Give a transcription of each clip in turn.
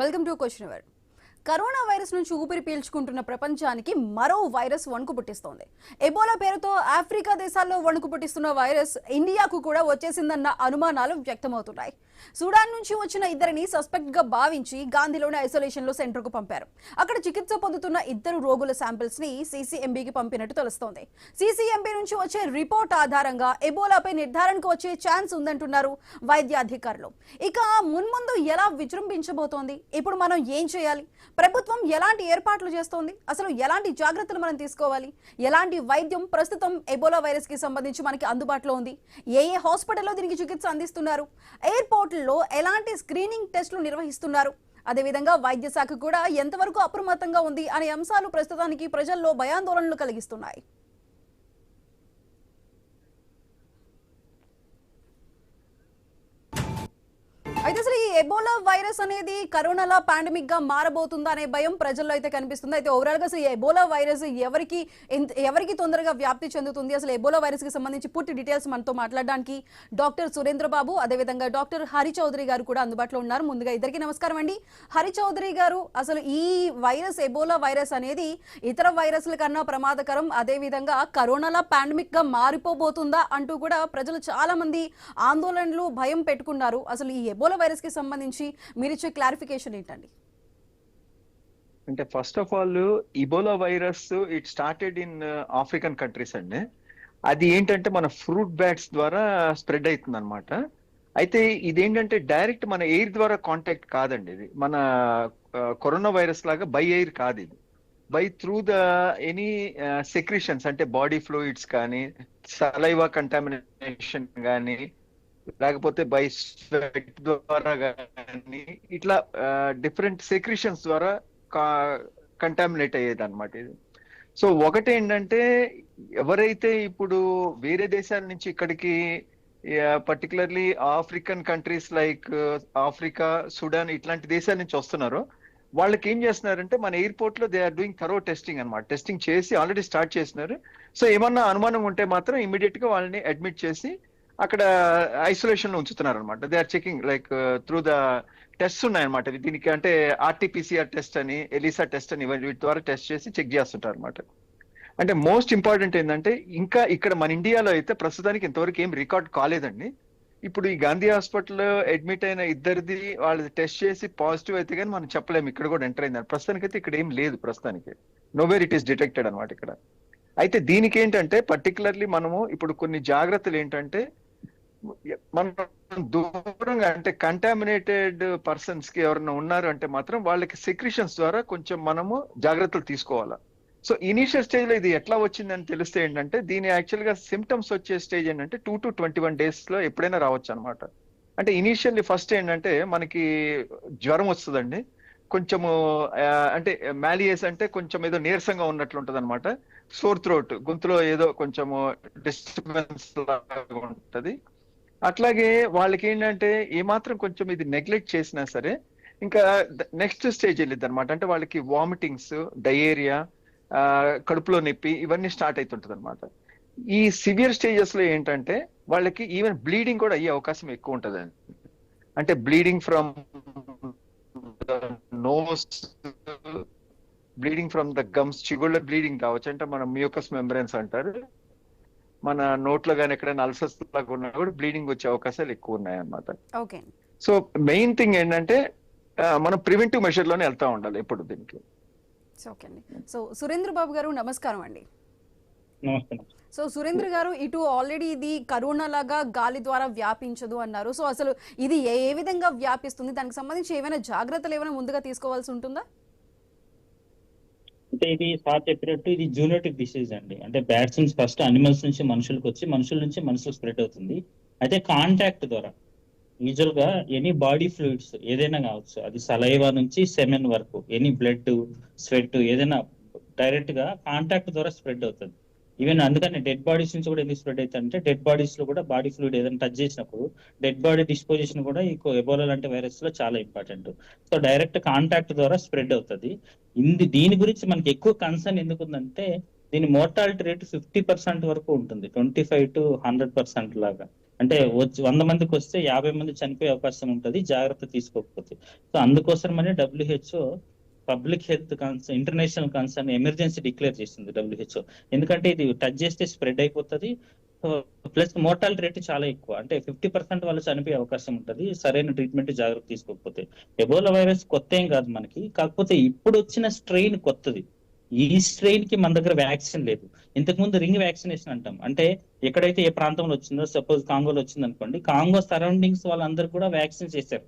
Welcome to question hour. Corona virus నుంచి ఊపిరి పీల్చుకుంటున్న ప్రపంచానికి మరో వైరస్ వణుకు పుట్టిస్తోంది. ఎబోలా పేరుతో ఆఫ్రికా దేశాల్లో వణుకు పుట్టిస్తున్న వైరస్ ఇండియాకు కూడా వచ్చేసిందన్న అనుమానాలు వ్యక్తమవుతున్నాయి. సుడాన్ నుంచి వచ్చిన ఇద్దరిని సస్పెక్ట్ గా భావించి గాంధీలోని ఐసోలేషన్ లో సెంటర్ కు పంపారు. అక్కడ చికిత్స పొందుతున్న ఇద్దరు రోగుల శాంపిల్స్ ని సీసీఎంబీకి పంపినట్టు తెలుస్తోంది. సీసీఎంబీ నుంచి వచ్చే రిపోర్ట్ ఆధారంగా ఎబోలాపై నిర్ధారణకు వచ్చే ఛాన్స్ ఉందంటున్నారు వైద్య అధికారులు. ఇక మున్ముందు ఎలా విజృంభించబోతోంది, ఇప్పుడు మనం ఏం చేయాలి, ప్రభుత్వం ఎలాంటి ఏర్పాట్లు చేస్తోంది, అసలు ఎలాంటి జాగ్రత్తలు మనం తీసుకోవాలి, ఎలాంటి వైద్యం ప్రస్తుతం ఎబోలా వైరస్ కి సంబంధించి మనకి అందుబాటులో ఉంది, ఏ హాస్పిటల్లో దీనికి చికిత్స అందిస్తున్నారు, ఎయిర్పోర్టుల్లో ఎలాంటి స్క్రీనింగ్ టెస్టులు నిర్వహిస్తున్నారు, అదేవిధంగా వైద్య శాఖ కూడా ఎంతవరకు అప్రమత్తంగా ఉంది అనే అంశాలు ప్రస్తుతానికి ప్రజల్లో భయాందోళనలు కలిగిస్తున్నాయి. అయితే అసలు ఈ ఎబోలా వైరస్ అనేది కరోనాలా పాండమిక్ గా మారబోతుందా అనే భయం ప్రజల్లో అయితే కనిపిస్తుంది. అయితే ఓవరాల్ గా అసలు ఈ ఎబోలా వైరస్ ఎవరికి తొందరగా వ్యాప్తి చెందుతుంది, అసలు ఎబోలా వైరస్ కి సంబంధించి పూర్తి డీటెయిల్స్ మనతో మాట్లాడడానికి డాక్టర్ సురేంద్ర బాబు, అదేవిధంగా డాక్టర్ హరి చౌదరి గారు కూడా అందుబాటులో ఉన్నారు. ముందుగా ఇద్దరికి నమస్కారం అండి. హరి చౌదరి గారు, అసలు ఈ వైరస్ ఎబోలా వైరస్ అనేది ఇతర వైరస్ల కన్నా ప్రమాదకరం, అదేవిధంగా కరోనాలా పాండమిక్ గా మారిపోబోతుందా అంటూ కూడా ప్రజలు చాలా మంది ఆందోళనలు భయం పెట్టుకున్నారు. అసలు ఈ ఎబోలా వైరస్ కి సంబంధించి మీరు ఇచ్చే క్లారిఫికేషన్ ఏంటండి? అంటే first of all Ebola virus it started in African countries అండి. అది ఏంటంటే మన ఫ్రూట్ బ్యాట్స్ ద్వారా స్ప్రెడ్ అవుతుంది అనమాట. అయితే ఇదేంటంటే డైరెక్ట్ మన ఎయిర్ ద్వారా కాంటాక్ట్ కాదండి. ఇది మన కరోనా వైరస్ లాగా బై ఎయిర్ కాదు. ఇది by through the any secretions, అంటే బాడీ ఫ్లూయిడ్స్ కానీ, సలైవా కంటామినేషన్ కానీ, లేకపోతే బై స్వెట్ ద్వారా కానీ, ఇట్లా డిఫరెంట్ సెక్రిషన్స్ ద్వారా కంటామినేట్ అయ్యేది అనమాట ఇది. సో ఒకటి ఏంటంటే, ఎవరైతే ఇప్పుడు వేరే దేశాల నుంచి ఇక్కడికి particularly African countries like Africa, Sudan ఇట్లాంటి దేశాల నుంచి వస్తున్నారో వాళ్ళకి ఏం చేస్తున్నారంటే మన ఎయిర్పోర్ట్ లో they are doing thorough testing అనమాట. టెస్టింగ్ చేసి ఆల్రెడీ స్టార్ట్ చేసినారు. సో ఏమన్నా అనుమానం ఉంటే మాత్రం ఇమీడియట్ గా వాళ్ళని అడ్మిట్ చేసి అక్కడ ఐసోలేషన్ లో ఉంచుతున్నారు అనమాట. They are checking like through the test ఉన్నాయన్నమాట. దీనికి అంటే ఆర్టీపీసీఆర్ టెస్ట్ అని, ఎలిసా టెస్ట్ అని, వీటి ద్వారా టెస్ట్ చేసి చెక్ చేస్తుంటారు అనమాట. అంటే మోస్ట్ ఇంపార్టెంట్ ఏంటంటే, ఇంకా ఇక్కడ మన ఇండియాలో అయితే ప్రస్తుతానికి ఇంతవరకు ఏం రికార్డ్ కాలేదండి. ఇప్పుడు ఈ గాంధీ హాస్పిటల్లో అడ్మిట్ అయిన ఇద్దరిది వాళ్ళు టెస్ట్ చేసి పాజిటివ్ అయితే కానీ మనం చెప్పలేము ఇక్కడ కూడా ఎంటర్ అయిందని. ప్రస్తుతానికి అయితే ఇక్కడ ఏం లేదు. ప్రస్తుతానికి నోవేర్ ఇట్ ఈస్ డిటెక్టెడ్ అనమాట ఇక్కడ. అయితే దీనికి ఏంటంటే పర్టికులర్లీ మనము ఇప్పుడు కొన్ని జాగ్రత్తలు ఏంటంటే, మనం దూరంగా అంటే కంటామినేటెడ్ పర్సన్స్ కి ఎవరైనా ఉన్నారు అంటే మాత్రం వాళ్ళకి సెక్రిషన్స్ ద్వారా కొంచెం మనము జాగ్రత్తలు తీసుకోవాలా. సో ఇనీషియల్ స్టేజ్ లో ఇది ఎట్లా వచ్చిందని తెలిస్తే ఏంటంటే, దీని యాక్చువల్ గా సిమ్టమ్స్ వచ్చే స్టేజ్ ఏంటంటే 2 to 21 days లో ఎప్పుడైనా రావచ్చు అనమాట. అంటే ఇనీషియల్లీ ఫస్ట్ ఏంటంటే మనకి జ్వరం వస్తుందండి. కొంచెము అంటే మ్యాలియస్ అంటే కొంచెం ఏదో నీరసంగా ఉన్నట్లు ఉంటది అనమాట. సోర్ థ్రోట్, గొంతులో ఏదో కొంచెము డిస్టర్బెన్స్ లాగా ఉంటది. అట్లాగే వాళ్ళకి ఏంటంటే ఏమాత్రం కొంచెం ఇది నెగ్లెక్ట్ చేసినా సరే ఇంకా నెక్స్ట్ స్టేజ్ వెళ్ళిద్ది అనమాట. అంటే వాళ్ళకి వామిటింగ్స్, డయేరియా, కడుపులో నొప్పి ఇవన్నీ స్టార్ట్ అవుతుంటది అనమాట. ఈ సివియర్ స్టేజెస్ లో ఏంటంటే వాళ్ళకి ఈవెన్ బ్లీడింగ్ కూడా అయ్యే అవకాశం ఎక్కువ ఉంటది. అంటే bleeding from nose, bleeding from the gums, చిగుళ్ళ బ్లీడింగ్ కావచ్చు. అంటే మన మ్యూకస్ మెంబ్రెన్స్ అంటారు. మన నోట్లో కానీ ఎక్కడైనా అల్సర్స్ లాగా ఉన్నా కూడా బ్లీడింగ్ వచ్చే అవకాశాలు ఎక్కువ ఉన్నాయి అన్నమాట. సో మెయిన్ థింగ్ ఏంటంటే మనం ప్రివెంటివ్ మెషర్ లోనే వెళ్తా ఉండాలి ఎప్పుడు దీనికి. సో సురేంద్ర బాబు గారు నమస్కారం అండి. సో సురేంద్ర గారు, ఇటు ఆల్రెడీ ఇది కరోనా లాగా గాలి ద్వారా వ్యాపించదు అన్నారు. సో అసలు ఇది ఏ విధంగా వ్యాపిస్తుంది, దానికి సంబంధించి ఏమైనా జాగ్రత్తలు ఏమైనా ముందుగా తీసుకోవాల్సి ఉంటుందా? అంటే ఇది సార్ చెప్పినట్టు ఇది జూనోటిక్ డిసీజ్ అండి. అంటే బ్యాట్స్ నుంచి ఫస్ట్ అనిమల్స్ నుంచి మనుషులకు వచ్చి మనుషుల నుంచి మనుషులకు స్ప్రెడ్ అవుతుంది. అయితే కాంటాక్ట్ ద్వారా యూజువల్ గా ఎనీ బాడీ ఫ్లూయిడ్స్ ఏదైనా కావచ్చు, అది సలైవా నుంచి సెమెన్ వరకు, ఎనీ బ్లడ్, స్వెట్ ఏదైనా డైరెక్ట్ గా కాంటాక్ట్ ద్వారా స్ప్రెడ్ అవుతుంది. ఈవెన్ అందుకని డెడ్ బాడీస్ నుంచి కూడా ఎందుకు స్ప్రెడ్ అవుతుంది అంటే, డెడ్ బాడీస్ లో కూడా బాడీ ఫ్లూయిడ్ ఏదైనా టచ్ చేసినప్పుడు డెడ్ బాడీ డిస్పోజిషన్ కూడా ఈ ఎబోలా లాంటి వైరస్ లో చాలా ఇంపార్టెంట్. సో డైరెక్ట్ కాంటాక్ట్ ద్వారా స్ప్రెడ్ అవుతుంది. దీని గురించి మనకి ఎక్కువ కన్సర్న్ ఎందుకు ఉందంటే, దీని మోర్టాలిటీ రేట్ 50% వరకు ఉంటుంది, 25 to 100% లాగా. అంటే 100 మందికి వస్తే 50 మంది చనిపోయే అవకాశం ఉంటుంది జాగ్రత్త తీసుకోకపోతే. సో అందుకోసమని WHO public health concern, international concern emergency declare చేసింది డబ్ల్యూహెచ్ఓ. ఎందుకంటే ఇది టచ్ చేస్తే స్ప్రెడ్ అయిపోతుంది, ప్లస్ మోర్టాలిటీ రేట్ చాలా ఎక్కువ, అంటే 50% వాళ్ళు చనిపోయే అవకాశం ఉంటుంది సరైన ట్రీట్మెంట్ జాగ్రత్త తీసుకోకపోతే. ఎబోలా వైరస్ కొత్త ఏం కాదు మనకి, కాకపోతే ఇప్పుడు వచ్చిన స్ట్రెయిన్ కొత్తది. ఈ స్ట్రెయిన్ కి మన దగ్గర వ్యాక్సిన్ లేదు. ఇంతకు ముందు రింగ్ వ్యాక్సినేషన్ అంటాం, అంటే ఎక్కడైతే ఏ ప్రాంతంలో వచ్చిందో, సపోజ్ కాంగోలో వచ్చింది అనుకోండి, కాంగో సరౌండింగ్స్ వాళ్ళందరూ కూడా వ్యాక్సిన్ చేశారు.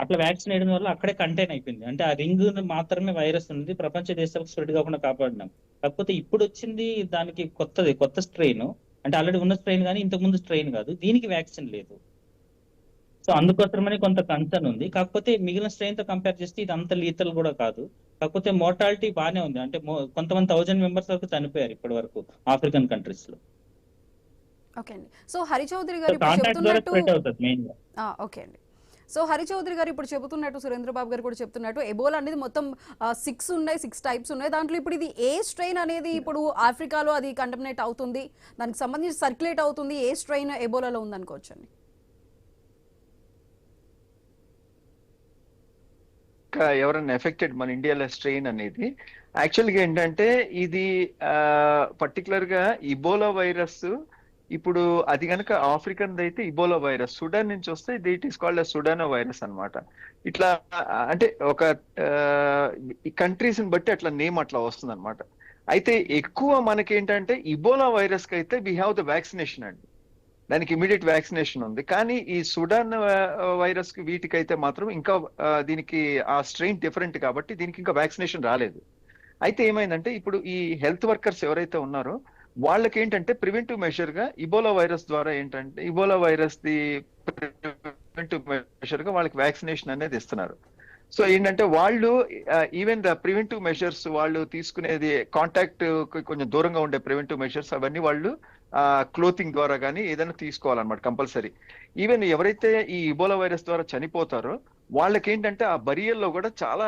అట్లా వ్యాక్సిన్ వేయడం వల్ల అక్కడే కంటైన్ అయిపోయింది, అంటే ఆ రింగ్ మాత్రమే వైరస్ ఉంది, ప్రపంచ దేశాలకు స్ప్రెడ్ కాకుండా కాపాడినాం. కాకపోతే ఇప్పుడు వచ్చింది దానికి కొత్త స్ట్రెయిన్, అంటే ఆల్రెడీ ఉన్న స్ట్రెయిన్ కానీ ఇంతకు ముందు స్ట్రెయిన్ కాదు, దీనికి వ్యాక్సిన్ లేదు. సో అందుకోసమని కొంత కన్సర్న్ ఉంది. కాకపోతే మిగిలిన స్ట్రెయిన్ తో కంపేర్ చేస్తే ఇది అంత లీతల్ కూడా కాదు. కాకపోతే మోర్టాలిటీ బాగానే ఉంది, అంటే కొంతమంది 1000 మెంబర్స్ వరకు చనిపోయారు ఇప్పటి వరకు ఆఫ్రికన్ కంట్రీస్ లో. ఓకే అండి. సో హరి చౌదరి గారు ఇప్పుడు కాంటాక్ట్ ద్వారా చెబుతున్నట్టు స్ప్రెడ్ అవుతుంది మెయిన్ గా. ఓకే అండి. సో హరి చౌదరి గారు ఇప్పుడు చెబుతున్నట్టు, సురేంద్ర బాబు గారు కూడా చెప్తున్నట్టు, ఎబోలా అనేది మొత్తం 6 టైప్స్ ఉన్నాయి. దాంట్లో ఇప్పుడు ఇది ఏ స్ట్రెయిన్ అనేది ఇప్పుడు ఆఫ్రికాలో అది కంటమినేట్ అవుతుంది, దానికి సంబంధించి సర్క్యులేట్ అవుతుంది, ఏ స్ట్రెయిన్ ఎబోలాలో ఉందనుకోవచ్చు అండి? ఎవరైనా ఎఫెక్టెడ్ మన ఇండియాలో స్ట్రెయిన్ అనేది యాక్చువల్గా ఏంటంటే ఇది పర్టికులర్ గా ఇబోలా వైరస్. ఇప్పుడు అది కనుక ఆఫ్రికన్ అయితే ఇబోలా వైరస్, సుడాన్ నుంచి వస్తే ఇట్ ఈస్ కాల్డ్ సుడానో వైరస్ అన్నమాట. ఇట్లా అంటే ఒక ఈ కంట్రీస్ ని బట్టి అట్లా నేమ్ అట్లా వస్తుంది అనమాట. అయితే ఎక్కువ మనకేంటంటే ఇబోలా వైరస్ కి అయితే వీ హ్యావ్ ద వ్యాక్సినేషన్ అండి, దానికి ఇమీడియట్ వ్యాక్సినేషన్ ఉంది. కానీ ఈ సుడాన్ వైరస్ కి వీటికైతే మాత్రం ఇంకా దీనికి ఆ స్ట్రెయిన్ డిఫరెంట్ కాబట్టి దీనికి ఇంకా వ్యాక్సినేషన్ రాలేదు. అయితే ఏమైందంటే ఇప్పుడు ఈ హెల్త్ వర్కర్స్ ఎవరైతే ఉన్నారో వాళ్ళకి ఏంటంటే ప్రివెంటివ్ మెషర్ గా ఇబోలా వైరస్ ద్వారా ఏంటంటే Ebola virus the preventive measure గా వాళ్ళకి వ్యాక్సినేషన్ అనేది ఇస్తున్నారు. సో ఏంటంటే వాళ్ళు ఈవెన్ ద ప్రివెంటివ్ మెషర్స్ వాళ్ళు తీసుకునేది కాంటాక్ట్ కొంచెం దూరంగా ఉండే ప్రివెంటివ్ మెషర్స్ అవన్నీ వాళ్ళు క్లోతింగ్ ద్వారా కానీ ఏదైనా తీసుకోవాలన్నమాట కంపల్సరీ. ఈవెన్ ఎవరైతే ఈ ఇబోలా వైరస్ ద్వారా చనిపోతారో వాళ్ళకి ఏంటంటే ఆ బరియల్లో కూడా చాలా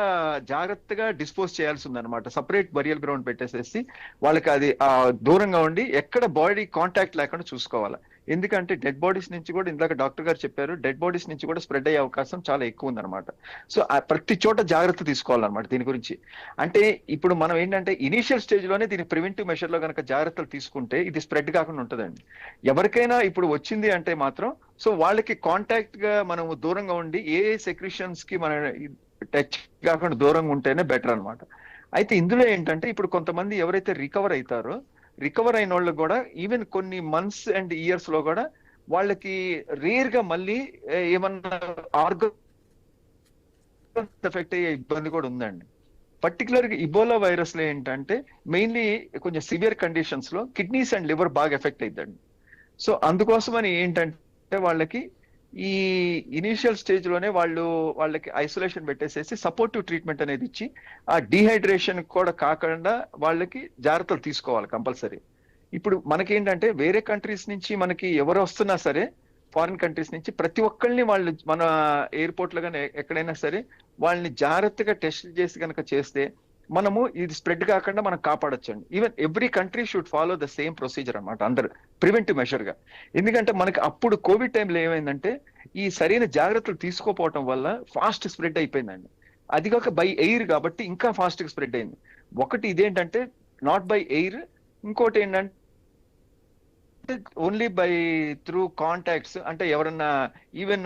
జాగ్రత్తగా డిస్పోజ్ చేయాల్సి ఉందన్నమాట. సపరేట్ బరియల్ గ్రౌండ్ పెట్టేసేసి వాళ్ళకి అది దూరంగా ఉండి ఎక్కడ బాడీ కాంటాక్ట్ లేకుండా చూసుకోవాలి. ఎందుకంటే డెడ్ బాడీస్ నుంచి కూడా, ఇందాక డాక్టర్ గారు చెప్పారు, డెడ్ బాడీస్ నుంచి కూడా స్ప్రెడ్ అయ్యే అవకాశం చాలా ఎక్కువ ఉందన్నమాట. సో ప్రతి చోట జాగ్రత్త తీసుకోవాలన్నమాట దీని గురించి. అంటే ఇప్పుడు మనం ఏంటంటే ఇనీషియల్ స్టేజ్ లోనే దీని ప్రివెంటివ్ మెషర్ లో కనుక జాగ్రత్తలు తీసుకుంటే ఇది స్ప్రెడ్ కాకుండా ఉంటుందండి. ఎవరికైనా ఇప్పుడు వచ్చింది అంటే మాత్రం సో వాళ్ళకి కాంటాక్ట్ గా మనం దూరంగా ఉండి ఏ సెక్రిషన్స్ కి మన టచ్ కాకుండా దూరంగా ఉంటేనే బెటర్ అన్నమాట. అయితే ఇందులో ఏంటంటే ఇప్పుడు కొంతమంది ఎవరైతే రికవర్ అవుతారో, రికవర్ అయిన వాళ్ళు కూడా ఈవెన్ కొన్ని మంత్స్ అండ్ ఇయర్స్ లో కూడా వాళ్ళకి రేర్ గా మళ్ళీ ఏమన్నా ఆర్గన్ ఎఫెక్ట్ అయ్యే ఇబ్బంది కూడా ఉందండి. పర్టికులర్ గా ఇబోలా వైరస్ లో ఏంటంటే మెయిన్లీ కొంచెం సివియర్ కండిషన్స్ లో కిడ్నీస్ అండ్ లివర్ బాగా ఎఫెక్ట్ అవుతుందండి. సో అందుకోసమని ఏంటంటే వాళ్ళకి ఈ ఇనీషియల్ స్టేజ్ లోనే వాళ్ళకి ఐసోలేషన్ పెట్టేసేసి సపోర్టివ్ ట్రీట్మెంట్ అనేది ఇచ్చి ఆ డీహైడ్రేషన్ కూడా కాకుండా వాళ్ళకి జాగ్రత్తలు తీసుకోవాలి కంపల్సరీ. ఇప్పుడు మనకేంటంటే వేరే కంట్రీస్ నుంచి మనకి ఎవరు వస్తున్నా సరే, ఫారిన్ కంట్రీస్ నుంచి ప్రతి ఒక్కరిని వాళ్ళు మన ఎయిర్పోర్ట్ లో కానీ ఎక్కడైనా సరే వాళ్ళని జాగ్రత్తగా టెస్ట్ చేసి కనుక చేస్తే మనము ఇది స్ప్రెడ్ కాకుండా మనం కాపాడొచ్చండి. Even every country should follow the same procedure అన్నమాట, అందరు ప్రివెంటివ్ మెషర్ గా. ఎందుకంటే మనకి అప్పుడు కోవిడ్ టైంలో ఏమైందంటే ఈ సరైన జాగ్రత్తలు తీసుకోపోవటం వల్ల ఫాస్ట్ స్ప్రెడ్ అయిపోయిందండి. అది కాక బై ఎయిర్ కాబట్టి ఇంకా ఫాస్ట్ గా స్ప్రెడ్ అయింది. ఒకటి ఇదేంటంటే నాట్ బై ఎయిర్, ఇంకోటి ఏంటంటే ఓన్లీ బై త్రూ కాంటాక్ట్స్. అంటే ఎవరన్నా ఈవెన్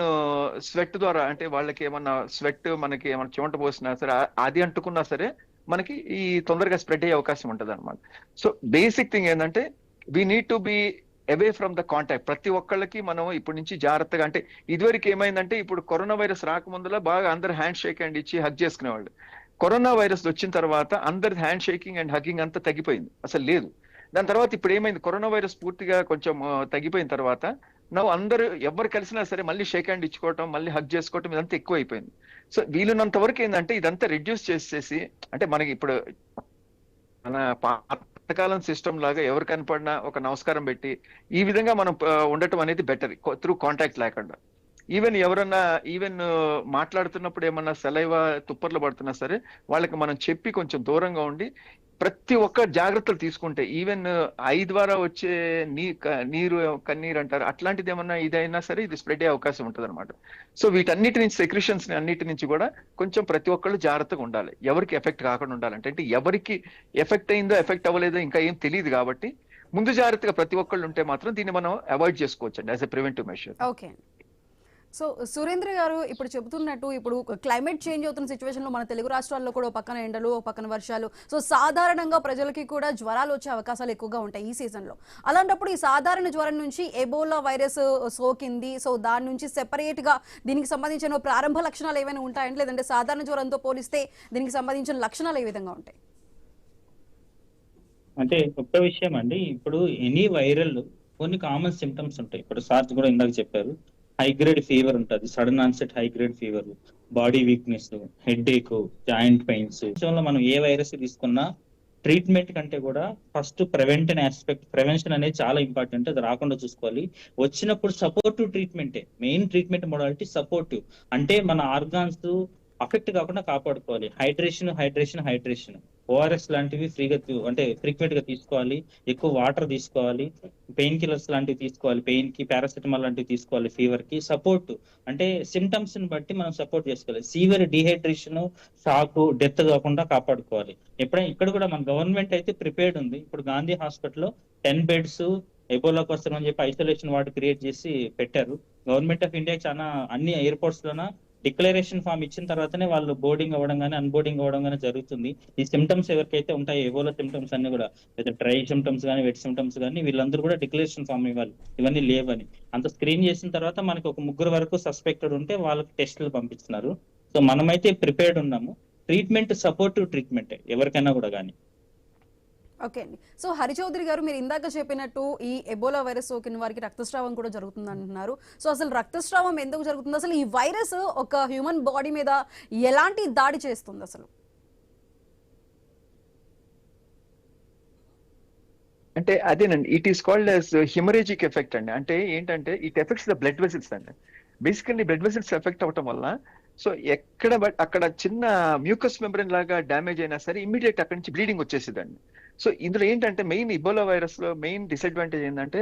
స్వెట్ ద్వారా, అంటే వాళ్ళకి ఏమన్నా స్వెట్ మనకి ఏమన్నా చెమట పోసినా సరే అది అంటుకున్నా సరే మనకి ఈ తొందరగా స్ప్రెడ్ అయ్యే అవకాశం ఉంటుంది అనమాట. సో బేసిక్ థింగ్ ఏంటంటే we need to be away from the contact. ప్రతి ఒక్కళ్ళకి మనం ఇప్పటి నుంచి జాగ్రత్తగా, అంటే ఇదివరకు ఏమైందంటే ఇప్పుడు కరోనా వైరస్ రాకముందులో బాగా అందరు హ్యాండ్ షేక్ హ్యాండ్ ఇచ్చి హగ్ చేసుకునేవాళ్ళు. కరోనా వైరస్ వచ్చిన తర్వాత అందరి హ్యాండ్ షేకింగ్ అండ్ హగ్గింగ్ అంతా తగ్గిపోయింది, అసలు లేదు. దాని తర్వాత ఇప్పుడు ఏమైంది, కరోనా వైరస్ పూర్తిగా కొంచెం తగ్గిపోయిన తర్వాత అందరూ ఎవరు కలిసినా సరే మళ్ళీ షేక్ హ్యాండ్ ఇచ్చుకోవటం, మళ్ళీ హగ్ చేసుకోవటం ఇదంతా ఎక్కువ అయిపోయింది. సో వీలున్నంత వరకు ఏంటంటే ఇదంతా రిడ్యూస్ చేసేసి, అంటే మనకి ఇప్పుడు మన పాతకాలం సిస్టమ్ లాగా ఎవరు కనపడినా ఒక నమస్కారం పెట్టి ఈ విధంగా మనం ఉండటం అనేది బెటర్ త్రూ కాంటాక్ట్ లేకుండా. ఈవెన్ ఎవరన్నా మాట్లాడుతున్నప్పుడు ఏమన్నా సెలైవా తుప్పర్లు పడుతున్నా సరే వాళ్ళకి మనం చెప్పి కొంచెం దూరంగా ఉండి ప్రతి ఒక్క జాగ్రత్తలు తీసుకుంటే ఈవెన్ ఐ ద్వారా వచ్చే నీరు కన్నీరు అంటారు అట్లాంటిది ఏమన్నా ఇదైనా సరే ఇది స్ప్రెడ్ అయ్యే అవకాశం ఉంటుంది అనమాట. సో వీటన్నిటి నుంచి సెక్రిషన్స్ అన్నిటి నుంచి కూడా కొంచెం ప్రతి ఒక్కళ్ళు జాగ్రత్తగా ఉండాలి. ఎవరికి ఎఫెక్ట్ కాకుండా ఉండాలంటే అంటే ఎవరికి ఎఫెక్ట్ అయిందో ఎఫెక్ట్ అవ్వలేదో ఇంకా ఏం తెలియదు కాబట్టి ముందు జాగ్రత్తగా ప్రతి ఒక్కళ్ళు ఉంటే మాత్రం దీన్ని మనం అవాయిడ్ చేసుకోవచ్చు అండి as a preventive measure. Okay. So Surendra గారు ఇప్పుడు చెబుతున్నట్టు ఇప్పుడు క్లైమేట్ చేంజ్ అవుతున్న సిచ్యువేషన్లో మన తెలుగు రాష్ట్రాల్లో కూడా ఒక పక్కన ఎండలు ఒక పక్కన వర్షాలు, సో సాధారణంగా ప్రజలకి కూడా జ్వరాలు వచ్చే అవకాశాలు ఎక్కువగా ఉంటాయి ఈ సీజన్లో. అలాంటప్పుడు ఈ సాధారణ జ్వరం నుంచి ఎబోలా వైరస్ సోకింది, సో దాని నుంచి సెపరేట్గా దీనికి సంబంధించిన ప్రారంభ లక్షణాలు ఏమైనా ఉంటాయండి, లేదంటే సాధారణ జ్వరంతో పోలిస్తే దీనికి సంబంధించిన లక్షణాలు ఏ విధంగా ఉంటాయి? అంటే ఒక్క విషయం అండి, ఇప్పుడు ఎనీ వైరల్ కొన్ని కామన్ సిమ్టమ్స్ ఉంటాయి. ఇప్పుడు సార్ కూడా ఇందాక చెప్పారు, హై గ్రేడ్ ఫీవర్ ఉంటుంది, sudden onset high grade fever, body weakness, headache, joint pains. మనం ఏ వైరస్ తీసుకున్నా ట్రీట్మెంట్ కంటే కూడా ఫస్ట్ ప్రివెన్షన్ అనేది చాలా ఇంపార్టెంట్. అది రాకుండా చూసుకోవాలి. వచ్చినప్పుడు సపోర్టివ్ ట్రీట్మెంటే మెయిన్ ట్రీట్మెంట్ మోడాలిటీ. సపోర్టివ్ అంటే మన ఆర్గాన్స్ అఫెక్ట్ కాకుండా కాపాడుకోవాలి. హైడ్రేషన్ ఓఆర్ఎస్ లాంటివి ఫ్రీక్వెంట్ గా తీసుకోవాలి. ఎక్కువ వాటర్ తీసుకోవాలి. పెయిన్ కిల్లర్స్ లాంటివి తీసుకోవాలి. పెయిన్ కి పారాసిటమాల్ లాంటివి తీసుకోవాలి. ఫీవర్ కి సపోర్ట్ అంటే సిమ్టమ్స్ ని బట్టి మనం సపోర్ట్ చేసుకోవాలి. సీవియర్ డిహైడ్రేషన్, షాక్, డెత్ కాకుండా కాపాడుకోవాలి. ఎప్పుడైనా ఇక్కడ కూడా మన గవర్నమెంట్ అయితే ప్రిపేర్డ్ ఉంది. ఇప్పుడు గాంధీ హాస్పిటల్లో 10 బెడ్స్ ఎబోలా కోసం అని చెప్పి ఐసోలేషన్ వార్డ్ క్రియేట్ చేసి పెట్టారు. గవర్నమెంట్ ఆఫ్ ఇండియా చాలా అన్ని ఎయిర్పోర్ట్స్ లోన డిక్లరేషన్ ఫామ్ ఇచ్చిన తర్వాతనే వాళ్ళు బోర్డింగ్ అవ్వడం కానీ అన్బోర్డింగ్ అవ్వడం కానీ జరుగుతుంది. ఈ సిమ్టమ్స్ ఎవరికైతే ఉంటాయో ఎబోలా సిమ్టమ్స్ అన్ని కూడా, లేదా డ్రై సిమ్టమ్స్ కానీ వెట్ సిమ్టమ్స్ కానీ, వీళ్ళందరూ కూడా డిక్లరేషన్ ఫామ్ ఇవ్వాలి. ఇవన్నీ లేవని అంత స్క్రీన్ చేసిన తర్వాత మనకి ఒక 3 వరకు సస్పెక్టెడ్ ఉంటే వాళ్ళకి టెస్టులు పంపిస్తున్నారు. సో మనమైతే ప్రిపేర్డ్ ఉన్నాము. ట్రీట్మెంట్ సపోర్టివ్ ట్రీట్మెంట్ ఎవరికైనా కూడా కానీ. ఓకే అండి. సో హరిచౌదరి గారు, మీరు ఇందాక చెప్పినట్టు ఈ ఎబోలా వైరస్ సోకిన వారికి రక్తస్రావం కూడా జరుగుతుంది అంటున్నారు. సో అసలు రక్తస్రావం ఎందుకు జరుగుతుంది? అసలు ఈ వైరస్ ఒక హ్యూమన్ బాడీ మీద ఎలాంటి దాడి చేస్తుంది అసలు? అంటే అదేనండి, it is called as haemorrhagic effect అండి. అంటే ఏంటంటే it effects the blood vessels అండి. బేసికల్లీ బ్లడ్ వెసిల్స్ ఎఫెక్ట్ అవటం వల్ల సో అక్కడ చిన్న మ్యూకస్ మెంబ్రెన్ లాగా డ్యామేజ్ అయినా సరే ఇమ్మీడియట్ అక్కడి నుంచి బ్లీడింగ్ వచ్చేసేదండి. సో ఇందులో ఏంటంటే మెయిన్ ఇబోలా వైరస్ లో మెయిన్ డిసడ్వాంటేజ్ ఏంటంటే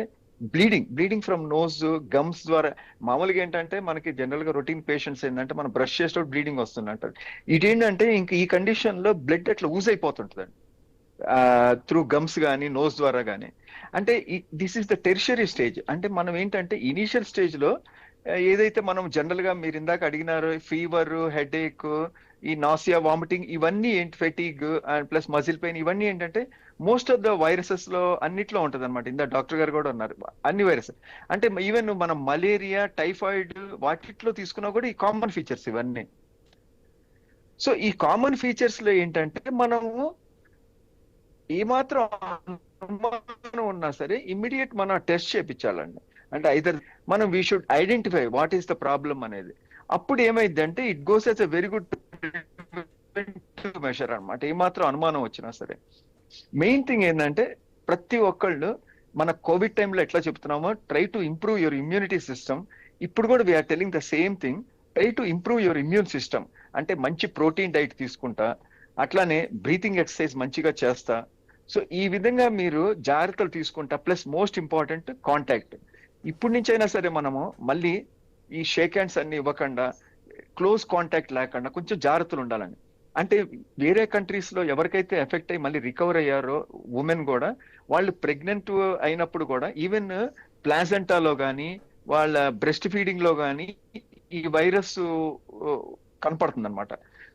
బ్లీడింగ్ ఫ్రమ్ నోస్, గమ్స్ ద్వారా. మామూలుగా ఏంటంటే మనకి జనరల్ గా రొటీన్ పేషెంట్స్ ఏంటంటే మనం బ్రష్ చేసేటప్పుడు బ్లీడింగ్ వస్తుందంటారు. ఇదేంటంటే ఇంక ఈ కండిషన్ లో బ్లడ్ అట్లా యూజ్ అయిపోతుంటుందండి త్రూ గమ్స్ కానీ నోస్ ద్వారా కానీ. అంటే this is the tertiary stage. అంటే మనం ఏంటంటే ఇనీషియల్ స్టేజ్ లో ఏదైతే మనం జనరల్ గా మీరు ఇందాక అడిగినారో ఫీవర్, హెడ్ ఏక్, ఈ నాసియా, వామిటింగ్, ఇవన్నీ ఏంటి, fatigue and plus muscle pain, ఇవన్నీ ఏంటంటే మోస్ట్ ఆఫ్ ద వైరసెస్ లో అన్నిట్లో ఉంటది అనమాట. ఇందా డాక్టర్ గారు కూడా ఉన్నారు, అన్ని వైరస్ అంటే ఈవెన్ మనం మలేరియా, టైఫాయిడ్ వాటిట్లో తీసుకున్నా కూడా ఈ కామన్ ఫీచర్స్ ఇవన్నీ. సో ఈ కామన్ ఫీచర్స్ లో ఏంటంటే మనము ఏమాత్రం అనుమానం ఉన్నా సరే ఇమ్మీడియట్ మనం టెస్ట్ చేయించాలండి. అంటే ఐదర్ మనం we should identify what is the problem అనేది. అప్పుడు ఏమైందంటే it goes as a very good measure అనమాట. ఏమాత్రం అనుమానం వచ్చినా సరే మెయిన్ థింగ్ ఏంటంటే ప్రతి ఒక్కళ్ళు మన కోవిడ్ టైంలో ఎట్లా చెప్తున్నామో try to improve your immunity system. ఇప్పుడు కూడా we are telling the same thing, try to improve your immune system. అంటే మంచి ప్రోటీన్ డైట్ తీసుకుంటా, అట్లానే బ్రీతింగ్ ఎక్సర్సైజ్ మంచిగా చేస్తా. సో ఈ విధంగా మీరు జాగ్రత్తలు తీసుకుంటా. Plus most important contact. ఇప్పటి నుంచైనా సరే మనము మళ్ళీ ఈ షేక్ హ్యాండ్స్ అన్ని ఇవ్వకుండా, క్లోజ్ కాంటాక్ట్ లేకుండా కొంచెం జాగ్రత్తలు ఉండాలని. అంటే వేరే కంట్రీస్ లో ఎవరికైతే ఎఫెక్ట్ అయ్యి మళ్ళీ రికవర్ అయ్యారో ఉమెన్ కూడా, వాళ్ళు ప్రెగ్నెంట్ అయినప్పుడు కూడా ఈవెన్ ప్లాజెంటాలో కానీ వాళ్ళ బ్రెస్ట్ ఫీడింగ్ లో కానీ ఈ వైరస్ కనపడుతుంది అనమాట.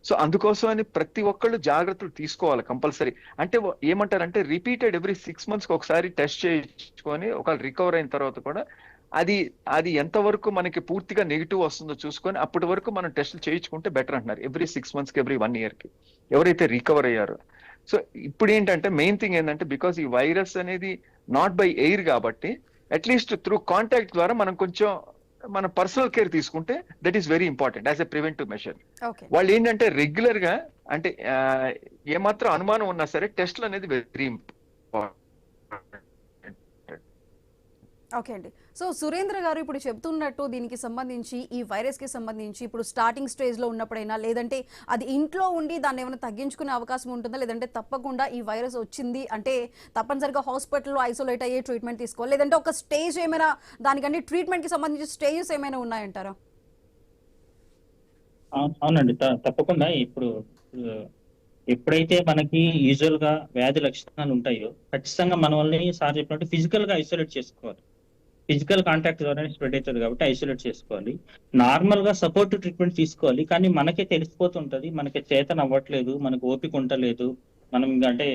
సో అందుకోసం అని ప్రతి ఒక్కళ్ళు జాగ్రత్తలు తీసుకోవాలి కంపల్సరీ. అంటే ఏమంటారంటే రిపీటెడ్ ఎవ్రీ 6 months ఒకసారి టెస్ట్ చేయించుకొని ఒకవేళ రికవర్ అయిన తర్వాత కూడా అది ఎంతవరకు మనకి పూర్తిగా నెగిటివ్ వస్తుందో చూసుకొని అప్పటి వరకు మనం టెస్టులు చేయించుకుంటే బెటర్ అంటున్నారు. ఎవ్రీ 6 months కి, ఎవ్రీ 1 year కి ఎవరైతే రికవర్ అయ్యారో. సో ఇప్పుడు ఏంటంటే మెయిన్ థింగ్ ఏంటంటే బికాస్ ఈ వైరస్ అనేది నాట్ బై ఎయిర్ కాబట్టి అట్లీస్ట్ త్రూ కాంటాక్ట్ ద్వారా మనం కొంచెం మన పర్సనల్ కేర్ తీసుకుంటే that is very important as a preventive measure. వాళ్ళు ఏంటంటే రెగ్యులర్ గా అంటే ఏమాత్రం అనుమానం ఉన్నా సరే టెస్ట్లు అనేది వెరీ ఇంపార్టెంట్. ఓకే అండి. సో సురేంద్ర గారు ఇప్పుడు చెప్తున్నట్టు దీనికి సంబంధించి ఈ వైరస్కి సంబంధించి ఇప్పుడు స్టార్టింగ్ స్టేజ్లో ఉన్నప్పుడైనా లేదంటే అది ఇంట్లో ఉండి దాన్ని ఏమైనా తగ్గించుకునే అవకాశం ఉంటుందా, లేదంటే తప్పకుండా ఈ వైరస్ వచ్చింది అంటే తప్పనిసరిగా హాస్పిటల్లో ఐసోలేట్ అయ్యే ట్రీట్మెంట్ తీసుకోవాలి, లేదంటే ఒక స్టేజ్ ఏమైనా దానికంటే ట్రీట్మెంట్కి సంబంధించి స్టేజెస్ ఏమైనా ఉన్నాయంటారా? అవునండి, తప్పకుండా. ఇప్పుడు ఎప్పుడైతే మనకి యూజువల్ గా వ్యాధి లక్షణాలు ఉంటాయో ఖచ్చితంగా మన వాళ్ళని సార్ చెప్పినట్టు ఫిజికల్ గా ఐసోలేట్ చేసుకోవాలి. ఫిజికల్ కాంటాక్ట్ ద్వారానే స్ప్రెడ్ అవుతుంది కాబట్టి ఐసోలేట్ చేసుకోవాలి. నార్మల్ గా సపోర్టివ్ ట్రీట్మెంట్ తీసుకోవాలి. కానీ మనకే తెలిసిపోతుంటది, మనకి చేతన అవ్వట్లేదు, మనకు ఓపిక ఉండలేదు, మనం అంటే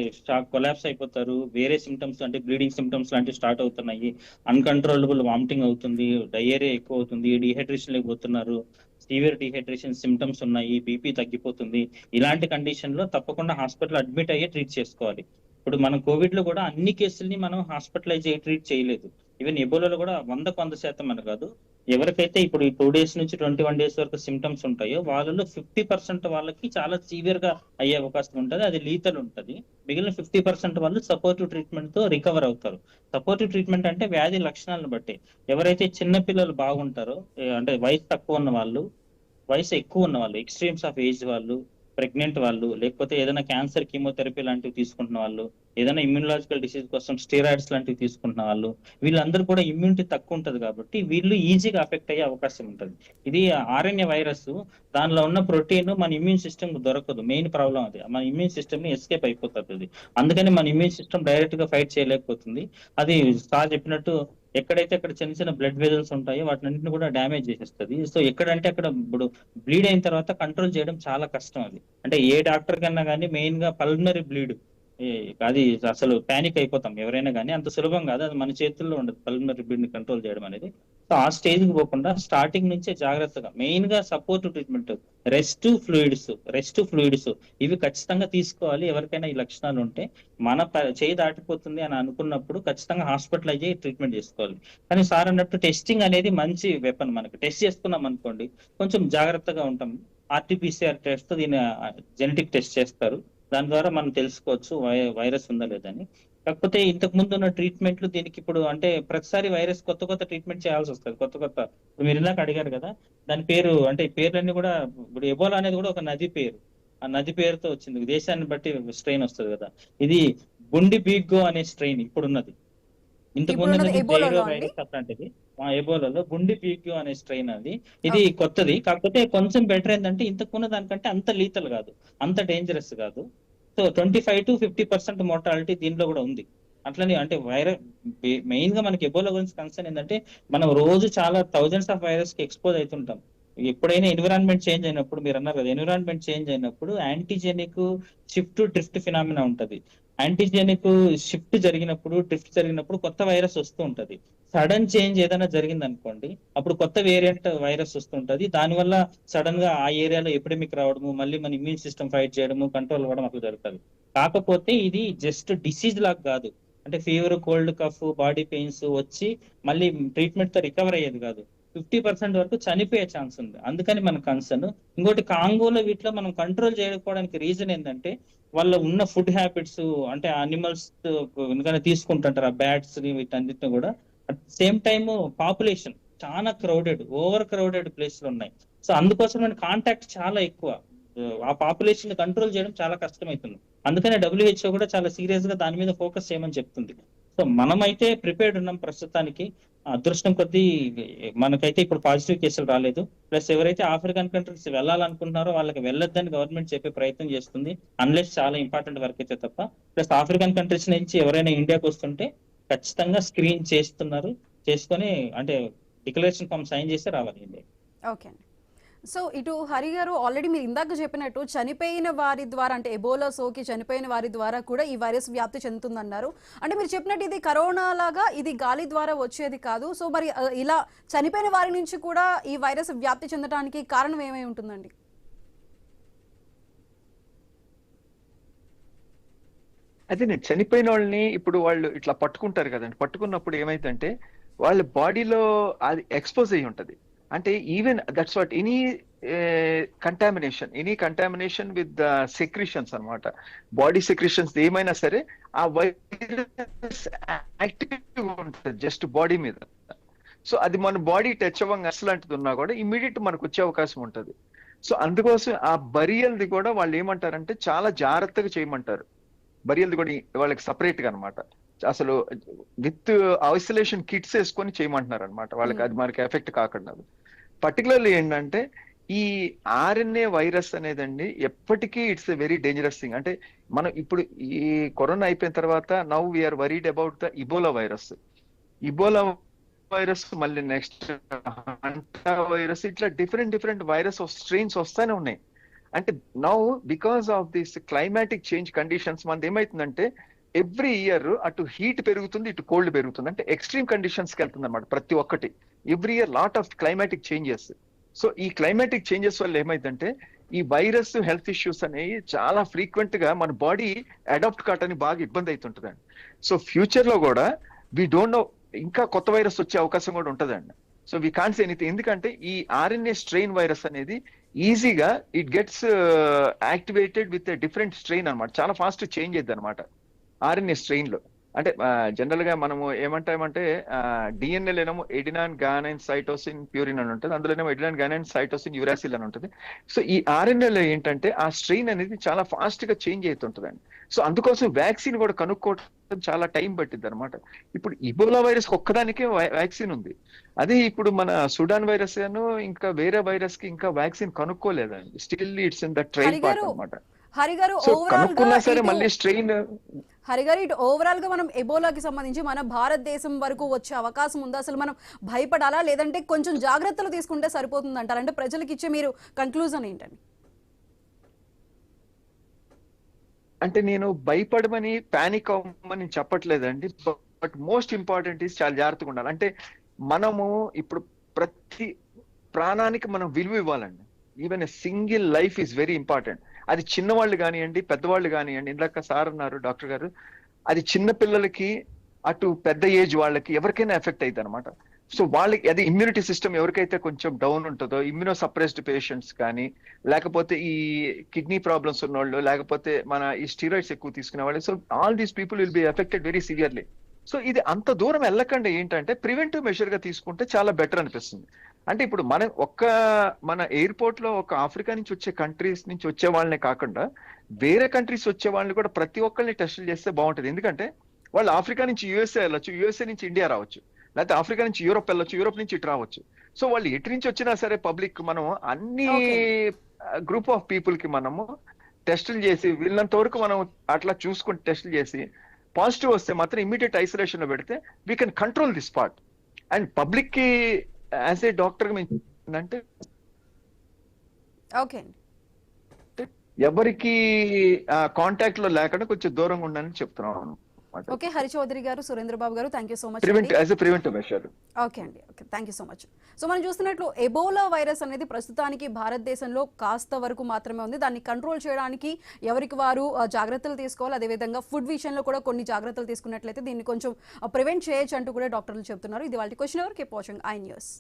కొలాప్స్ అయిపోతారు, వేరే సిమ్టమ్స్ అంటే బ్లీడింగ్ సిమ్టమ్స్ లాంటివి స్టార్ట్ అవుతున్నాయి, అన్కంట్రోలబుల్ వామిటింగ్ అవుతుంది, డయేరియా ఎక్కువ అవుతుంది, డిహైడ్రేషన్ అయిపోతున్నారు, సివియర్ డిహైడ్రేషన్ సిమ్టమ్స్ ఉన్నాయి, బీపీ తగ్గిపోతుంది. ఇలాంటి కండిషన్ లో తప్పకుండా హాస్పిటల్ అడ్మిట్ అయ్యే ట్రీట్ చేసుకోవాలి. ఇప్పుడు మనం కోవిడ్ లో కూడా అన్ని కేసుల్ని మనం హాస్పిటలైజ్ ట్రీట్ చేయలేదు. ఈవెన్ ఎబోలాలో కూడా 100% అని కాదు, ఎవరికైతే ఇప్పుడు ఈ 2 days నుంచి 21 days వరకు సిమ్టమ్స్ ఉంటాయో వాళ్ళలో 50% వాళ్ళకి చాలా సివియర్ గా అయ్యే అవకాశం ఉంటుంది, అది లీతల్ ఉంటుంది. మిగిలిన 50% వాళ్ళు సపోర్టివ్ ట్రీట్మెంట్ తో రికవర్ అవుతారు. సపోర్టివ్ ట్రీట్మెంట్ అంటే వ్యాధి లక్షణాలను బట్టి ఎవరైతే చిన్న పిల్లలు బాగుంటారో, అంటే వయసు తక్కువ ఉన్న వాళ్ళు, వయసు ఎక్కువ ఉన్న వాళ్ళు, ఎక్స్ట్రీమ్స్ ఆఫ్ ఏజ్ వాళ్ళు, ప్రెగ్నెంట్ వాళ్ళు, లేకపోతే ఏదైనా క్యాన్సర్ కీమోథెరపీ లాంటివి తీసుకుంటున్న వాళ్ళు, ఏదైనా ఇమ్యూనలాజికల్ డిసీజ్ కోసం స్టెరాయిడ్స్ లాంటివి తీసుకుంటున్న వాళ్ళు, వీళ్ళందరూ కూడా ఇమ్యూనిటీ తక్కువ ఉంటది కాబట్టి వీళ్ళు ఈజీగా అఫెక్ట్ అయ్యే అవకాశం ఉంటుంది. ఇది ఆర్ఎన్ఏ వైరస్, దానిలో ఉన్న ప్రోటీన్ మన ఇమ్యూన్ సిస్టమ్ దొరకదు. మెయిన్ ప్రాబ్లం అది, మన ఇమ్యూన్ సిస్టమ్ ని ఎస్కేప్ అయిపోతుంది అది. అందుకని మన ఇమ్యూన్ సిస్టమ్ డైరెక్ట్ గా ఫైట్ చేయలేకపోతుంది. అది సార్ చెప్పినట్టు ఎక్కడైతే అక్కడ చిన్న చిన్న బ్లడ్ వెజల్స్ ఉంటాయో వాటిని కూడా డ్యామేజ్ చేసేస్తుంది. సో ఎక్కడంటే అక్కడ ఇప్పుడు బ్లీడ్ అయిన తర్వాత కంట్రోల్ చేయడం చాలా కష్టం. అది అంటే ఏ డాక్టర్ కన్నా కానీ మెయిన్ గా పల్మనరీ బ్లీడ్, అది అసలు పానిక్ అయిపోతాం ఎవరైనా కానీ, అంత సులభం కాదు, అది మన చేతుల్లో ఉండదు పల్మనరీ బ్లీడ్ ని కంట్రోల్ చేయడం అనేది. సో ఆ స్టేజ్ కి పోకుండా స్టార్టింగ్ నుంచే జాగ్రత్తగా మెయిన్ గా సపోర్ట్ ట్రీట్మెంట్, రెస్ట్ ఫ్లూయిడ్స్ ఇవి ఖచ్చితంగా తీసుకోవాలి. ఎవరికైనా ఈ లక్షణాలు ఉంటే మన చేయి దాటిపోతుంది అని అనుకున్నప్పుడు ఖచ్చితంగా హాస్పిటల్ అయ్యి ట్రీట్మెంట్ చేసుకోవాలి. కానీ సార్ అన్నట్టు టెస్టింగ్ అనేది మంచి వెపన్. మనకి టెస్ట్ చేసుకున్నాం అనుకోండి కొంచెం జాగ్రత్తగా ఉంటాం. ఆర్టీపీసీఆర్ టెస్ట్, దీని జెనెటిక్ టెస్ట్ చేస్తారు, దాని ద్వారా మనం తెలుసుకోవచ్చు వైరస్ ఉందా లేదని. కాకపోతే ఇంతకు ముందు ఉన్న ట్రీట్మెంట్లు దీనికి ఇప్పుడు అంటే ప్రతిసారి వైరస్ కొత్త ట్రీట్మెంట్ చేయాల్సి వస్తుంది. ఇప్పుడు మీరు ఇందాక అడిగారు కదా, దాని పేరు అంటే పేర్లన్నీ కూడా, ఇప్పుడు ఎబోలా అనేది కూడా ఒక నది పేరు, ఆ నది పేరుతో వచ్చింది, దేశాన్ని బట్టి స్ట్రెయిన్ వస్తుంది కదా. ఇది బుండి బీగో అనే స్ట్రెయిన్ ఇప్పుడు ఉన్నది. ఇంతకు ముందు ఉన్నది జైరో వైరస్ అట్లాంటిది. మా ఎబోలాలో బుండి బీగో అనే స్ట్రెయిన్ అది, ఇది కొత్తది. కాకపోతే కొంచెం బెటర్ ఏంటంటే ఇంతకు ఉన్న దానికంటే అంత లీతల్ కాదు, అంత డేంజరస్ కాదు. సో 25 to 50% మోర్టాలిటీ దీనిలో కూడా ఉంది. అట్లనే అంటే వైరస్ మెయిన్ గా మనకి ఎబోలా గురించి కన్సర్న్ ఏంటంటే మనం రోజు చాలా థౌజండ్స్ ఆఫ్ వైరస్ కి ఎక్స్పోజ్ అవుతుంటాం. ఎప్పుడైనా ఎన్విరాన్మెంట్ చేంజ్ అయినప్పుడు, మీరు అన్నారు కదా, ఎన్విరాన్మెంట్ చేంజ్ అయినప్పుడు యాంటీజెనిక్ షిఫ్ట్ డ్రిఫ్ట్ ఫినామినా ఉంటది. యాంటీజెనిక్ షిఫ్ట్ జరిగినప్పుడు, డ్రిఫ్ట్ జరిగినప్పుడు కొత్త వైరస్ వస్తూ ఉంటది. సడన్ చేంజ్ ఏదైనా జరిగింది అనుకోండి, అప్పుడు కొత్త వేరియంట్ వైరస్ వస్తుంటది. దానివల్ల సడన్ గా ఆ ఏరియాలో ఎపిడమిక్ రావడము, మళ్ళీ మన ఇమ్యూన్ సిస్టమ్ ఫైట్ చేయడము, కంట్రోల్ అవ్వడం అట్లా జరుగుతుంది. కాకపోతే ఇది జస్ట్ డిసీజ్ లాగా కాదు, అంటే fever, cold, cough, body pains వచ్చి మళ్ళీ ట్రీట్మెంట్ తో రికవర్ అయ్యేది కాదు. 50% వరకు చనిపోయే ఛాన్స్ ఉంది. అందుకని మన కన్సర్న్. ఇంకోటి కాంగోలో వీటిలో మనం కంట్రోల్ చేయకపోవడానికి రీజన్ ఏంటంటే వాళ్ళ ఉన్న ఫుడ్ హ్యాబిట్స్, అంటే అనిమల్స్ ఎందుకంటే తీసుకుంటుంటారు ఆ బ్యాట్స్ ని వీటన్నిటిని కూడా. అట్ సేమ్ టైమ్ పాపులేషన్ చాలా ఓవర్ క్రౌడెడ్ ప్లేస్లు ఉన్నాయి. సో అందుకోసం మన కాంటాక్ట్ చాలా ఎక్కువ, ఆ పాపులేషన్ కంట్రోల్ చేయడం చాలా కష్టమవుతుంది. అందుకనే WHO కూడా చాలా సీరియస్ గా దాని మీద ఫోకస్ చేయమని చెప్తుంది. సో మనమైతే ప్రిపేర్డ్ ఉన్నాం ప్రస్తుతానికి. అదృష్టం కొద్దీ మనకైతే ఇప్పుడు పాజిటివ్ కేసులు రాలేదు. ప్లస్ ఎవరైతే ఆఫ్రికన్ కంట్రీస్ వెళ్ళాలనుకుంటున్నారో వాళ్ళకి వెళ్ళొద్దని గవర్నమెంట్ చెప్పే ప్రయత్నం చేస్తుంది, అన్లెస్ చాలా ఇంపార్టెంట్ వర్క్ అయితే తప్ప. ప్లస్ ఆఫ్రికన్ కంట్రీస్ నుంచి ఎవరైనా ఇండియాకి వస్తుంటే ఖచ్చితంగా స్క్రీన్ చేసుకొని అంటే డిక్లరేషన్ ఫామ్ సైన్ చేస్తే రావాలి ఇండియా. ఓకే. సో ఇటు హరి గారు ఆల్రెడీ మీరు ఇందాక చెప్పినట్టు చనిపోయిన వారి ద్వారా, అంటే ఎబోలా సోకి చనిపోయిన వారి ద్వారా కూడా ఈ వైరస్ వ్యాప్తి చెందుతుందన్నారు. అంటే మీరు చెప్పినట్టు ఇది కరోనా లాగా ఇది గాలి ద్వారా వచ్చేది కాదు. సో మరి ఇలా చనిపోయిన వారి నుంచి కూడా ఈ వైరస్ వ్యాప్తి చెందడానికి కారణం ఏమై ఉంటుందండి? అదే నేను చనిపోయిన వాళ్ళని ఇప్పుడు వాళ్ళు ఇట్లా పట్టుకుంటారు కదండి, పట్టుకున్నప్పుడు ఏమైందంటే వాళ్ళ బాడీలో అది ఎక్స్పోజ్ అయ్యి ఉంటది. అంటే even that's what any contamination with the secretions అనమాట, బాడీ సెక్రిషన్స్ ఏమైనా సరే ఆ వైరస్ యాక్టివ్ ఉంటుంది జస్ట్ బాడీ మీద. సో అది మన బాడీ టచ్ అవ్వంగా లాంటిది ఉన్నా కూడా ఇమీడియట్ మనకు వచ్చే అవకాశం ఉంటుంది. సో అందుకోసం ఆ బరియల్ది కూడా వాళ్ళు ఏమంటారంటే చాలా జాగ్రత్తగా చేయమంటారు. బరియల్ది కూడా వాళ్ళకి సపరేట్ గా అనమాట. అసలు విత్ ఐసోలేషన్ కిట్స్ వేసుకొని చేయమంటున్నారు అనమాట, వాళ్ళకి అది మనకి ఎఫెక్ట్ కాకుండా. పర్టికులర్లీ ఏంటంటే ఈ ఆర్ఎన్ఏ వైరస్ అనేదండి ఎప్పటికీ it's a very dangerous thing. అంటే మనం ఇప్పుడు ఈ కరోనా అయిపోయిన తర్వాత now we are worried about the Ebola virus. Ebola virus, మళ్ళీ నెక్స్ట్ హంటా వైరస్, ఇట్లా డిఫరెంట్ వైరస్ స్ట్రెయిన్స్ వస్తానే ఉన్నాయి. అంటే now because of this climatic change conditions మనది ఏమైతుందంటే ఎవ్రీ ఇయర్ అటు హీట్ పెరుగుతుంది, ఇటు కోల్డ్ పెరుగుతుంది. అంటే ఎక్స్ట్రీమ్ కండిషన్స్కి వెళ్తుంది అనమాట ప్రతి ఒక్కటి. Every year lot of climatic changes. So ఈ క్లైమాటిక్ చేంజెస్ వల్ల ఏమైందంటే ఈ వైరస్ హెల్త్ ఇష్యూస్ అనేవి చాలా ఫ్రీక్వెంట్ గా మన బాడీ అడాప్ట్ కావడానికి బాగా ఇబ్బంది అవుతుంటుందండి. సో ఫ్యూచర్ లో కూడా వీ డోంట్ నో, ఇంకా కొత్త వైరస్ వచ్చే అవకాశం కూడా ఉంటుందండి. So we can't say anything. ఎందుకంటే ఈ ఆర్ఎన్ఏ స్ట్రెయిన్ వైరస్ అనేది ఈజీగా it gets activated with different strain అనమాట. చాలా ఫాస్ట్ చేంజ్ అయ్యింది అనమాట ఆర్ఎన్ఏ స్ట్రెయిన్ లో. అంటే జనరల్ గా మనము ఏమంటామంటే డిఎన్ఏలోనేమో ఎడినాన్ గానైన్ సైటోసిన్ ప్యూరిన్ అని ఉంటుంది, అందులోనేమో ఎడినాన్ గానైన్ సైటోసిన్ యురాసిల్ అని ఉంటుంది. సో ఈ ఆర్ఎన్ఏలో ఏంటంటే ఆ స్ట్రెయిన్ అనేది చాలా ఫాస్ట్ గా చేంజ్ అవుతుంటుందండి. సో అందుకోసం వ్యాక్సిన్ కూడా కనుక్కోవడం చాలా టైం పట్టింది అనమాట. ఇప్పుడు ఇబోలా వైరస్ ఒక్కదానికే వ్యాక్సిన్ ఉంది. అదే ఇప్పుడు మన సుడాన్ వైరస్ అను ఇంకా వేరే వైరస్ కి ఇంకా వ్యాక్సిన్ కనుక్కోలేదండి. Still it's in the trial part అనమాట. హరిగారు సో ఓవరాల్ కనుక్కున్నా సరే గా మళ్ళీ స్ట్రెయిన్ హరిగారు ఇటు ఓవరాల్ గా మనం ఎబోలాకి సంబంధించి మన భారతదేశం వరకు వచ్చే అవకాశం ఉందా? అసలు మనం భయపడాలా, లేదంటే కొంచెం జాగ్రత్తలు తీసుకుంటే సరిపోతుంది అంటారు? అంటే ప్రజలకు ఇచ్చే మీరు కన్క్లూజన్ ఏంటండి? అంటే నేను భయపడమని పానిక్ అవ్వమని చెప్పట్లేదండి. బట్ మోస్ట్ ఇంపార్టెంట్ ఈస్ చాలా జాగ్రత్తగా ఉండాలి. అంటే మనము ఇప్పుడు ప్రతి ప్రాణానికి మనం విలువ ఇవ్వాలండి. Even a single life is very important. అది చిన్నవాళ్ళు కానివ్వండి, పెద్దవాళ్ళు కానివ్వండి. ఇందాక సార్ అన్నారు, డాక్టర్ గారు, అది చిన్న పిల్లలకి అటు పెద్ద ఏజ్ వాళ్ళకి ఎవరికైనా ఎఫెక్ట్ అవుతుంది అనమాట. సో వాళ్ళకి అది ఇమ్యూనిటీ సిస్టమ్ ఎవరికైతే కొంచెం డౌన్ ఉంటుందో, ఇమ్యూనో సప్రెస్డ్ పేషెంట్స్ కానీ, లేకపోతే ఈ కిడ్నీ ప్రాబ్లమ్స్ ఉన్నవాళ్ళు, లేకపోతే మన ఈ స్టీరాయిడ్స్ ఎక్కువ తీసుకునే వాళ్ళు, so all these people will be affected very severely. So ఇది అంత దూరం వెళ్ళకుండా ఏంటంటే ప్రివెంటివ్ మెషర్ గా తీసుకుంటే చాలా బెటర్ అనిపిస్తుంది. అంటే ఇప్పుడు మన ఎయిర్పోర్ట్ లో ఒక ఆఫ్రికా నుంచి వచ్చే కంట్రీస్ నుంచి వచ్చే వాళ్ళనే కాకుండా వేరే కంట్రీస్ వచ్చే వాళ్ళని కూడా ప్రతి ఒక్కరిని టెస్టులు చేస్తే బాగుంటుంది. ఎందుకంటే వాళ్ళు ఆఫ్రికా నుంచి యూఎస్ఏ వెళ్ళొచ్చు, యూఎస్ఏ నుంచి ఇండియా రావచ్చు, లేకపోతే ఆఫ్రికా నుంచి యూరోప్ వెళ్ళొచ్చు, యూరోప్ నుంచి ఇటు రావచ్చు. సో వాళ్ళు ఎటు నుంచి వచ్చినా సరే పబ్లిక్ మనం అన్ని గ్రూప్ ఆఫ్ పీపుల్ కి మనము టెస్టులు చేసి వీళ్ళంత వరకు మనం అట్లా చూసుకుని టెస్టులు చేసి పాజిటివ్ వస్తే మాత్రం ఇమీడియట్ ఐసోలేషన్ లో పెడితే we can control this part. And public కి యాజ్ ఏ డాక్టర్ గా అంటే ఓకే అండి, ఎవరికి కాంటాక్ట్ లో లేకుండా కొంచెం దూరంగా ఉండాలని చెప్తున్నాను. ఓకే హరి చౌదరి గారు, సురేంద్ర బాబు గారు, thank you so much. Preventive measure. Okay అండి, okay, thank you so much. So మనం చూస్తున్నట్లు ఎబోలా వైరస్ అనేది ప్రస్తుతానికి భారతదేశంలో కాస్త వరకు మాత్రమే ఉంది. దాన్ని కంట్రోల్ చేయడానికి ఎవరికి వారు జాగ్రత్తలు తీసుకోవాలి. అదేవిధంగా ఫుడ్ విషయంలో కూడా కొన్ని జాగ్రత్తలు తీసుకున్నట్లయితే దీన్ని కొంచెం ప్రివెంట్ చేయొచ్చు అంటూ కూడా డాక్టర్లు చెప్తున్నారు. ఇది వాళ్ళ question ever. Keep watching I news.